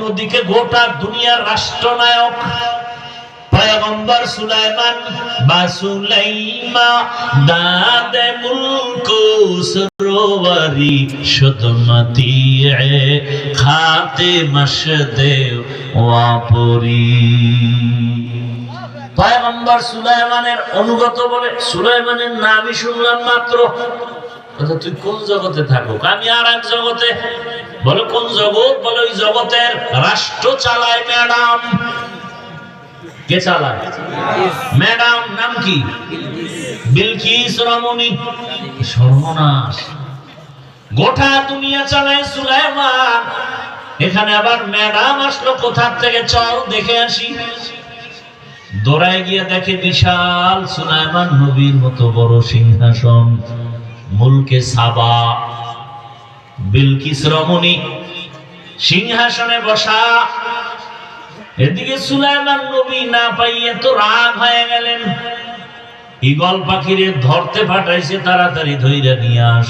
অন্যদিকে গোটা দুনিয়ার রাষ্ট্রনায়ক পয়গম্বর সুলাইমান বা সুলাইমা দাদে মুলকু সরোবরি শুদমতি খাতে মশদে ওয়াপরি। পয়গম্বর সুলাইমানের অনুগত বলে সুলাইমানের নামই শুনলাম মাত্র। তুই কোন জগতে থাকো? আমি আর এক জগতে। বলে কোন জগৎ? বলে ওই জগতের রাষ্ট্র চালায় ম্যাডাম। কে চালায়? ম্যাডাম। নাম কি? বিলকিস রমণী। সর্বনাশ, গোটা দুনিয়া চালায় সুলাইমান। এখানে আবার ম্যাডাম আসলো কোথা থেকে? চল দেখে আসি। দৌড়ায় গিয়ে দেখে বিশাল সুলাইমান নবীর মতো বড় সিংহাসন, মুলকে সাবা। বিলকিস রমণী সিংহাসনে বসা। এদিকে সুলাইমান নবী না পাইয়ে তো রাগ হয়ে গেলেন। ঈগল পাখিরে ধরতে পাঠাইছে, তাড়াতাড়ি ধইরা নিয়ে আস,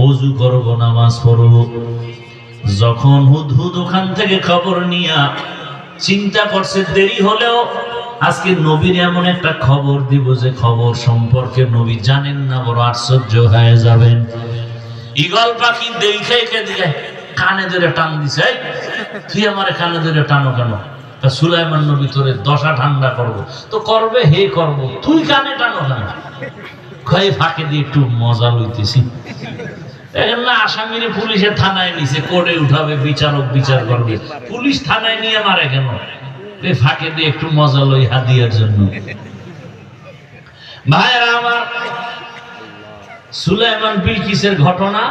ওযু করবো, নামাজ পড়বো। যখন হুদহুদ ওখান থেকে খবর নিয়া চিন্তা করছে দেরি হলেও আজকে নবীর এমন একটা খবর দিব যে খবর সম্পর্কে নবী জানেন না, বড় আশ্চর্য হয়ে যাবেন। ঈগল পাখি দেখে দিয়ে কানে ধরে টান দিছে, তুই আমার কানে ধরে টানো কেন? তা সুলাইমান নবী তোরে দশা ঠান্ডা করবো। তো করবে, হে করবো, তুই কানে টানো কেন? কয়ে ফাঁকে দিয়ে একটু মজা লইতেছি। এখন না আসামিরে পুলিশে থানায় নিছে, কোর্টে উঠাবে, বিচারক বিচার করবে। পুলিশ থানায় নিয়ে মারে কেন? ফাঁকে দিয়ে একটু মজা লই হাদিয়ার জন্য। ভাইরা আমার, সুলাইমান বিলকিসের ঘটনা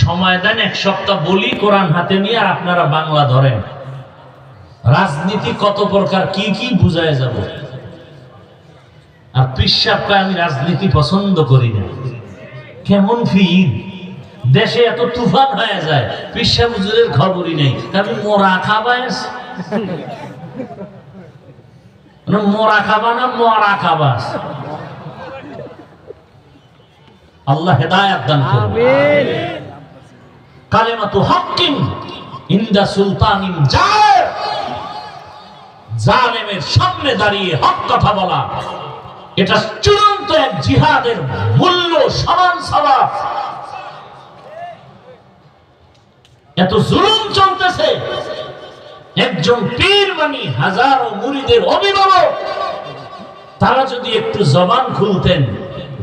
সময় দেন এক সপ্তাহ বলি, কোরআন হাতে নিয়ে, আর আপনারা বাংলা ধরেন। রাজনীতি কত প্রকার, কি কি বুঝায় যাব। আর পিসাবকে আমি রাজনীতি পছন্দ করি না। কেমন ফির দেশে এত তুফান হয়ে যায়, পিসা হুজুরের খবরই নেই। আমি মোরা খাবাস, মোরা খাবা না মরা খাবাস। আল্লাহ হেদায়েত দান করুন। কালিমাতু হাক্কিন ইনদা সুলতানিন জায়ের। জালেমের সামনে দাঁড়িয়ে হক কথা বলা, এটা চূড়ান্ত এক জিহাদের মূল্য, সমান সওয়াব। এত জুলুম চলতেছে, একজন পীর মানি হাজারো মুরিদের অভিভাবক, তারা যদি একটু জবান খুলতেন,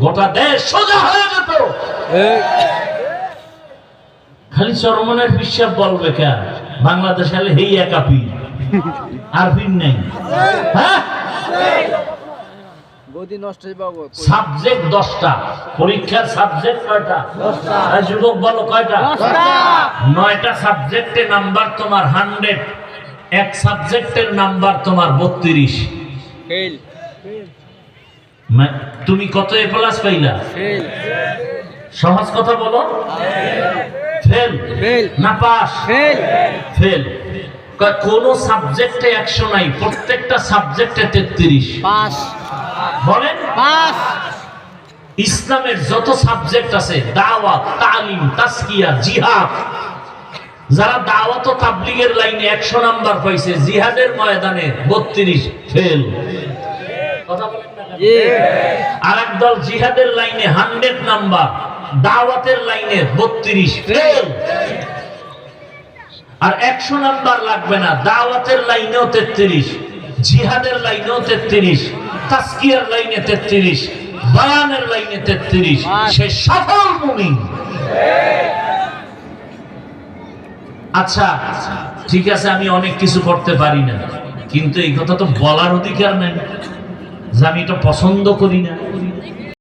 গোটা দেশ সোজা হয়ে যেত। খালি চরমনের পিসাব বলবে কেন? বাংলাদেশ হলে হেই একা পীর, আর পীর নেই। হ্যাঁ, সাবজেক্ট 10টা, পরীক্ষার সাবজেক্ট কয়টা? 10টা। যুবক বলো কয়টা? 10টা। 9টা সাবজেক্টে নাম্বার তোমার 100, এক সাবজেক্টের নাম্বার তোমার 32। ফেল। তুমি কত এ প্লাস পাইলা? ফেল। সহজ কথা বলো। ফেল। ফেল না পাস? ফেল। ফেল। কোন সাবজেক্টে 100 নাই, প্রত্যেকটা সাবজেক্টে 33। পাস। বলেন পাস। ইসলামের যত সাবজেক্ট আছে, দাওয়াত, তালিম, তাসকিয়া, জিহাদ, যারা দাওয়াত ও তাবলীগের লাইনে 100 নাম্বার পাইছে, জিহাদের ময়দানে 32, ফেল। কথা বলেন না? আর একদল জিহাদের লাইনে 100 নাম্বার, দাওয়াতের লাইনে 32, ফেল। আর 100 নাম্বার লাগবে না, দাওয়াতের লাইনেও 33, জিহাদের লাইনেও 33, তাসকিয়ার লাইনে 33, বয়ানের লাইনে 33, সে সফল মুমিন। আচ্ছা ঠিক আছে, আমি অনেক কিছু করতে পারি না, কিন্তু এই কথা তো বলার অধিকার নেই যে আমি এটা পছন্দ করি না।